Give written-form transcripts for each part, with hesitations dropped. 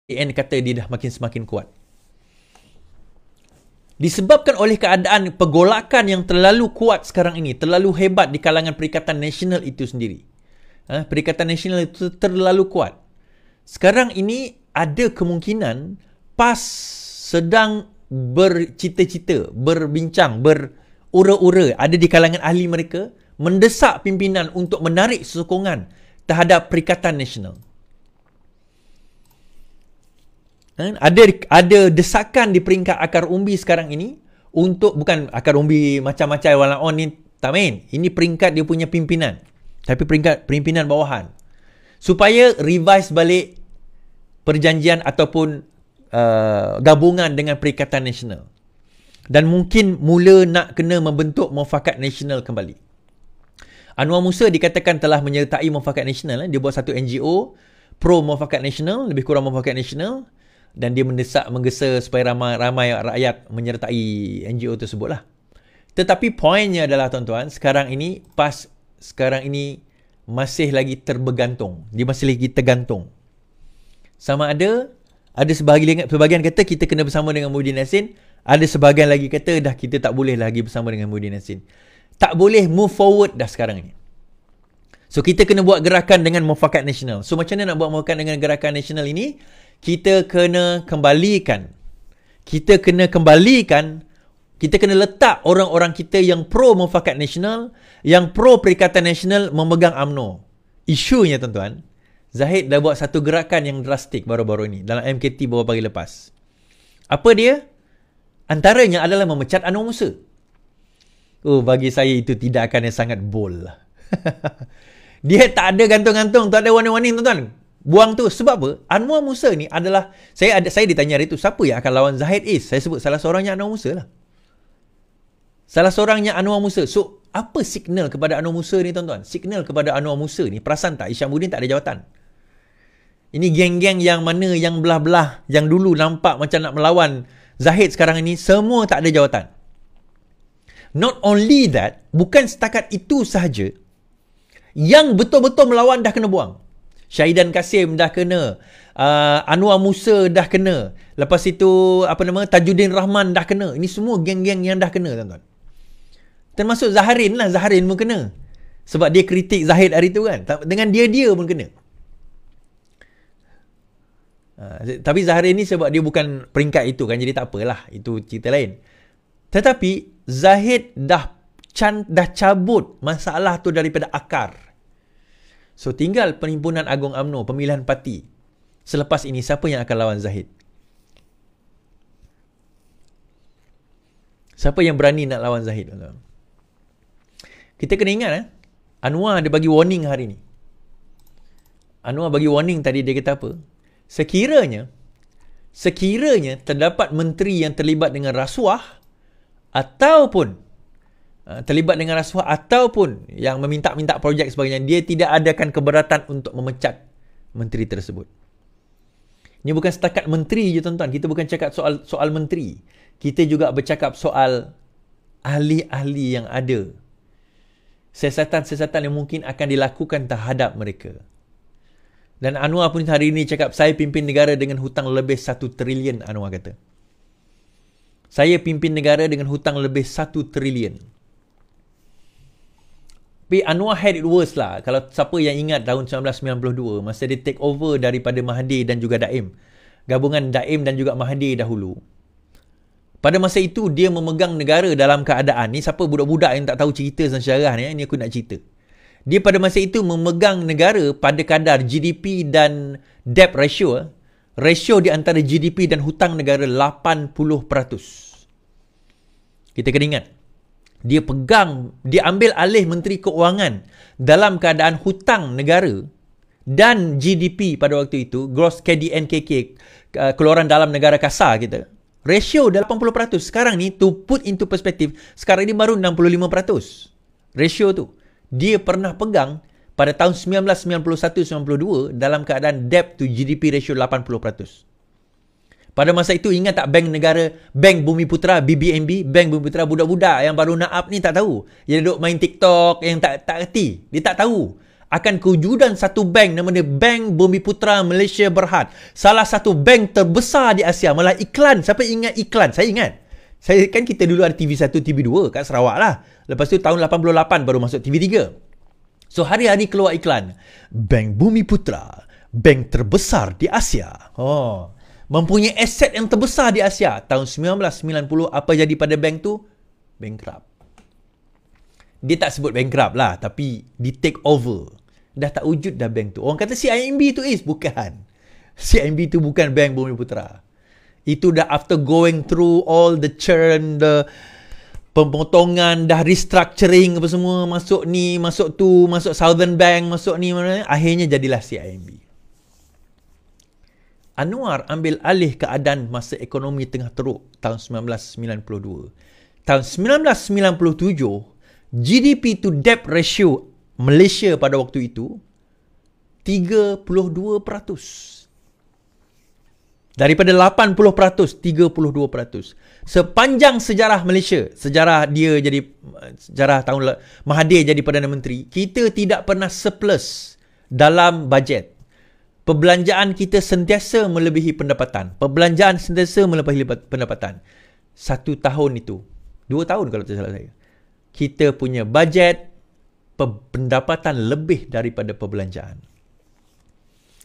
AN kata dia dah makin semakin kuat. Disebabkan oleh keadaan pergolakan yang terlalu kuat sekarang ini, terlalu hebat di kalangan Perikatan Nasional itu sendiri. Perikatan Nasional itu terlalu kuat. Sekarang ini ada kemungkinan PAS sedang bercita-cita, berbincang, berura-ura, ada di kalangan ahli mereka, mendesak pimpinan untuk menarik sokongan terhadap Perikatan Nasional. Ada desakan di peringkat akar umbi sekarang ini untuk, bukan akar umbi macam-macam wala on ni, tak main. Ini peringkat dia punya pimpinan. Tapi peringkat pimpinan bawahan. Supaya revise balik perjanjian ataupun gabungan dengan Perikatan Nasional. Dan mungkin mula nak kena membentuk Muafakat Nasional kembali. Anwar Musa dikatakan telah menyertai Muafakat Nasional. Dia buat satu NGO pro Muafakat Nasional, lebih kurang Muafakat Nasional. Dan dia menggesa supaya ramai rakyat menyertai NGO tersebut lah. Tetapi poinnya adalah tuan-tuan, sekarang ini PAS sekarang ini masih lagi terbergantung. Dia masih lagi tergantung. Sama ada sebahagian kata kita kena bersama dengan Muhyiddin Yassin, ada sebahagian lagi kata dah kita tak boleh lagi bersama dengan Muhyiddin Yassin. Tak boleh move forward dah sekarang ini. So kita kena buat gerakan dengan Muafakat Nasional. So macam mana nak buat muafakat dengan gerakan nasional ini? Kita kena kembalikan, kita kena letak orang-orang kita yang pro Muafakat Nasional, yang pro Perikatan Nasional memegang UMNO. Isunya tuan-tuan, Zahid dah buat satu gerakan yang drastik baru-baru ini dalam MKT beberapa hari lepas. Apa dia? Antaranya adalah memecat Anwar Musa. Oh, bagi saya itu tindakan yang sangat bold. Dia tak ada gantung-gantung, tak ada warning-warning tuan-tuan. Buang tu. Sebab apa? Anwar Musa ni adalah, saya ditanya hari tu, siapa yang akan lawan Zahid Is? Saya sebut salah seorangnya Anwar Musa lah. Salah seorangnya Anwar Musa. So, apa signal kepada Anwar Musa ni tuan-tuan? Signal kepada Anwar Musa ni, perasan tak? Isyamuddin tak ada jawatan. Ini geng-geng yang mana, yang belah-belah, yang dulu nampak macam nak melawan Zahid sekarang ini, semua tak ada jawatan. Not only that, bukan setakat itu sahaja, yang betul-betul melawan dah kena buang. Syahidan Kasim dah kena, Anwar Musa dah kena, lepas itu Tajuddin Rahman dah kena. Ini semua geng-geng yang dah kena tuan-tuan. Termasuk Zaharin lah, Zaharin pun kena. Sebab dia kritik Zahid hari tu kan. Dengan dia pun kena. Tapi Zaharin ni sebab dia bukan peringkat itu kan, jadi tak apalah, itu cerita lain. Tetapi Zahid dah cabut masalah tu daripada akar. So tinggal Perhimpunan Agung UMNO, pemilihan parti. Selepas ini siapa yang akan lawan Zahid? Siapa yang berani nak lawan Zahid? Kita kena ingat, Anwar dia bagi warning hari ni. Anwar bagi warning tadi, dia kata apa? Sekiranya terdapat menteri yang terlibat dengan rasuah ataupun yang meminta-minta projek sebagainya, dia tidak adakan keberatan untuk memecat menteri tersebut. Ini bukan setakat menteri je tuan-tuan. Kita bukan cakap soal menteri. Kita juga bercakap soal ahli-ahli yang ada. Siasatan-siasatan yang mungkin akan dilakukan terhadap mereka. Dan Anwar pun hari ini cakap, saya pimpin negara dengan hutang lebih 1 trilion, Anwar kata. Saya pimpin negara dengan hutang lebih 1 trilion. Tapi Anwar had it worse lah. Kalau siapa yang ingat tahun 1992, masa dia take over daripada Mahathir dan juga Daim. Gabungan Daim dan juga Mahathir dahulu. Pada masa itu, dia memegang negara dalam keadaan, ni siapa budak-budak yang tak tahu cerita dan sejarah ni aku nak cerita. Dia pada masa itu memegang negara pada kadar GDP dan debt ratio. Ratio di antara GDP dan hutang negara 80%. Kita kena ingat. Dia ambil alih Menteri Keuangan dalam keadaan hutang negara dan GDP pada waktu itu, gross KDNKK, keluaran dalam negara kasar kita, ratio 80%. Sekarang ni, to put into perspective, sekarang ini baru 65%. Ratio tu. Dia pernah pegang pada tahun 1991-92 dalam keadaan debt to GDP ratio 80%. Pada masa itu, ingat tak bank negara, Bank Bumiputera, BBNB, Bank Bumiputera, budak-budak yang baru nak up ni tak tahu. Yang duduk main TikTok, yang tak erti. Dia tak tahu akan kewujudan satu bank nama dia Bank Bumiputera Malaysia Berhad. Salah satu bank terbesar di Asia. Malah iklan. Siapa ingat iklan? Saya ingat. Saya kan kita dulu ada TV1, TV2 kat Sarawak lah. Lepas tu tahun 88 baru masuk TV3. So hari-hari keluar iklan. Bank Bumiputera, bank terbesar di Asia. Oh, mempunyai aset yang terbesar di Asia. Tahun 1990 apa jadi pada bank tu? Bankrupt. Dia tak sebut bankrupt lah, tapi di take over. Dah tak wujud dah bank tu. Orang kata CIMB tu bukan. CIMB tu bukan Bank Bumiputera. Itu dah after going through all the churn, the pemotongan, dah restructuring apa semua, masuk ni, masuk tu, masuk Southern Bank, masuk ni, akhirnya jadilah CIMB. Anwar ambil alih keadaan masa ekonomi tengah teruk tahun 1992. Tahun 1997, GDP to debt ratio Malaysia pada waktu itu 32%. Daripada 80%, 32%. Sepanjang sejarah Malaysia, sejarah tahun Mahathir jadi Perdana Menteri, kita tidak pernah surplus dalam bajet. Perbelanjaan kita sentiasa melebihi pendapatan. Perbelanjaan sentiasa melebihi pendapatan. 1 tahun itu. 2 tahun kalau tak salah saya. Kita punya bajet pendapatan lebih daripada perbelanjaan.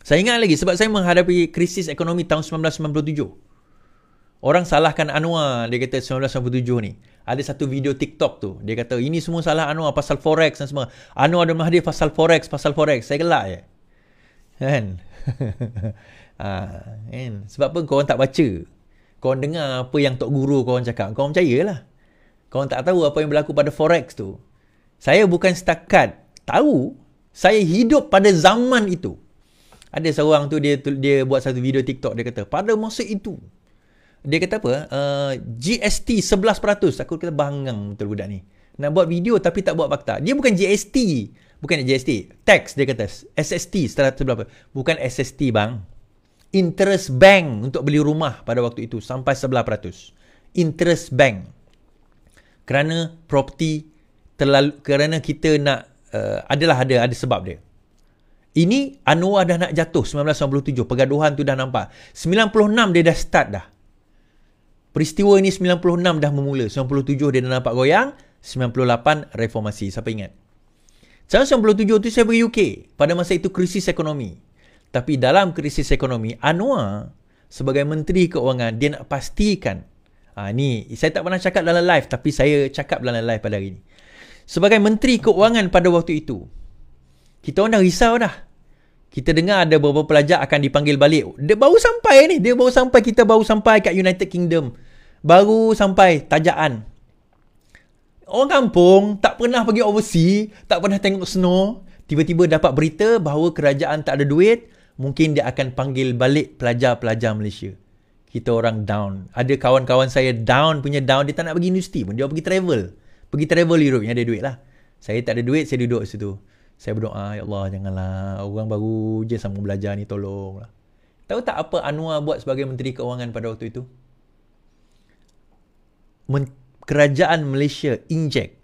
Saya ingat lagi sebab saya menghadapi krisis ekonomi tahun 1997. Orang salahkan Anwar, dia kata 1997 ni. Ada satu video TikTok tu, dia kata ini semua salah Anwar pasal forex dan semua. Anwar dan Mahathir pasal forex. Saya gelak je. Kan? Kan? Sebab apa korang tak baca? Korang dengar apa yang Tok Guru korang cakap, korang percayalah. Korang tak tahu apa yang berlaku pada forex tu. Saya bukan setakat tahu, saya hidup pada zaman itu. Ada seorang tu dia buat satu video TikTok, dia kata pada masa itu, dia kata apa? GST 11%. Aku kata bangang betul budak ni. Nak buat video tapi tak buat fakta. Dia bukan GST. Bukan GST. Tax dia kata. SST 11%. Bukan SST bang. Interest bank untuk beli rumah pada waktu itu sampai 11%. Interest bank. Kerana property kerana kita nak ada sebab dia. Ini Anwar dah nak jatuh 1997, pergaduhan tu dah nampak. 96 dia dah start dah. Peristiwa ini 96 dah memula. 97 dia dah nampak goyang, 98 reformasi. Siapa ingat? Tahun 97 tu saya pergi UK. Pada masa itu krisis ekonomi. Tapi dalam krisis ekonomi, Anwar sebagai Menteri Keuangan, dia nak pastikan. Ni saya tak pernah cakap dalam live, tapi saya cakap dalam live pada hari ini. Sebagai Menteri Keuangan pada waktu itu, kita orang dah risau dah. Kita dengar ada beberapa pelajar akan dipanggil balik. Dia baru sampai ni. Kita baru sampai kat United Kingdom. Baru sampai Tajaan. Orang kampung tak pernah pergi overseas, tak pernah tengok snow. Tiba-tiba dapat berita bahawa kerajaan tak ada duit. Mungkin dia akan panggil balik pelajar-pelajar Malaysia. Kita orang down. Ada kawan-kawan saya down. Dia tak nak pergi universiti pun. Dia pergi travel. Pergi travel Europe yang ada duit lah. Saya tak ada duit, saya duduk situ. Saya berdoa, ya Allah janganlah orang baru je sama belajar ni, tolonglah. Tahu tak apa Anwar buat sebagai Menteri Keuangan pada waktu itu? Kerajaan Malaysia inject.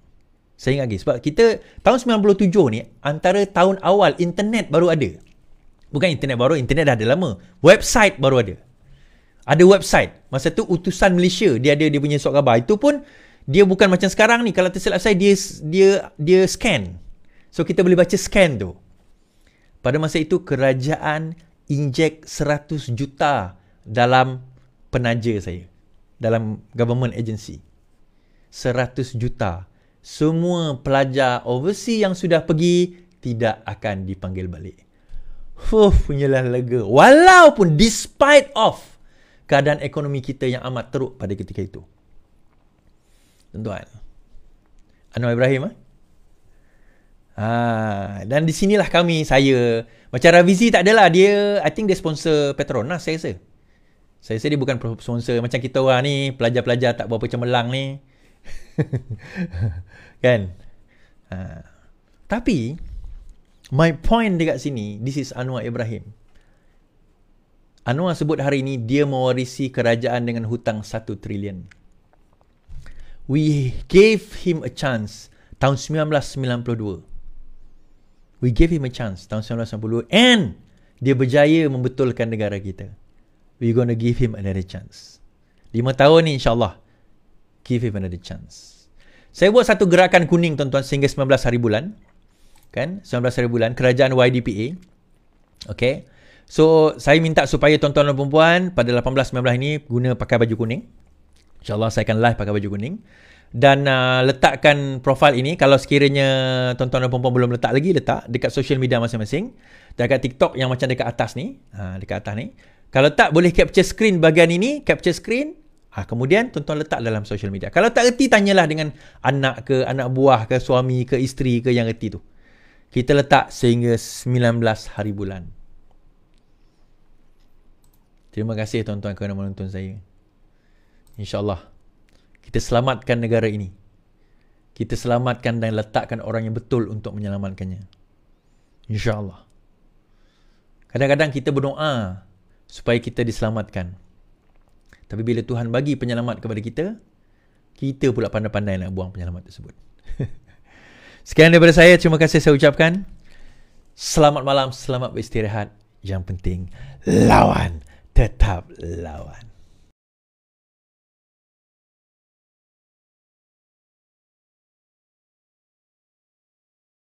Saya ingat lagi sebab kita tahun 97 ni antara tahun awal internet baru ada. Bukan internet baru, internet dah ada lama. Website baru ada. Ada website. Masa tu utusan Malaysia dia ada dia punya surat khabar. Itu pun dia bukan macam sekarang ni. Kalau tersilap saya dia scan. So kita boleh baca scan tu. Pada masa itu kerajaan inject 100 juta dalam penaja saya. Dalam government agency. 100 juta. Semua pelajar overseas yang sudah pergi tidak akan dipanggil balik. Punyalah lega. Walaupun despite of keadaan ekonomi kita yang amat teruk pada ketika itu. Tuan-tuan. Anwar Ibrahim dan di sinilah saya macam Ravizi tak adalah dia, I think dia sponsor Petronas saya rasa. Saya rasa dia bukan sponsor macam kita orang ni, pelajar-pelajar tak berapa cemerlang ni. Kan? Tapi my point dekat sini, this is Anwar Ibrahim. Anwar sebut hari ini dia mewarisi kerajaan dengan hutang 1 trilion. We gave him a chance tahun 1992. We gave him a chance tahun 1990 and dia berjaya membetulkan negara kita. We're gonna give him another chance. 5 tahun ni insyaAllah, give him another chance. Saya buat satu gerakan kuning tuan-tuan sehingga 19 hari bulan. Kan? 19 hari bulan, kerajaan YDPA. Okay. So, saya minta supaya tuan-tuan dan puan-puan pada 18-19 ini guna pakai baju kuning. InsyaAllah saya akan live pakai baju kuning. Dan letakkan profil ini, kalau sekiranya tuan-tuan dan puan-puan belum letak lagi, letak dekat social media masing-masing. Dekat TikTok yang macam dekat atas ni. Dekat atas ni. Kalau tak, boleh capture screen bahagian ini. Capture screen. Kemudian tuan-tuan letak dalam social media. Kalau tak erti, tanyalah dengan anak ke, anak buah ke, suami ke, isteri ke yang erti tu. Kita letak sehingga 19 hari bulan. Terima kasih tuan-tuan kerana menonton saya. InsyaAllah kita selamatkan negara ini. Kita selamatkan dan letakkan orang yang betul untuk menyelamatkannya. InsyaAllah. Kadang-kadang kita berdoa supaya kita diselamatkan. Tapi bila Tuhan bagi penyelamat kepada kita, kita pula pandai-pandai nak buang penyelamat tersebut. Sekian daripada saya. Terima kasih saya ucapkan. Selamat malam, selamat beristirahat. Yang penting, lawan. Tetap lawan.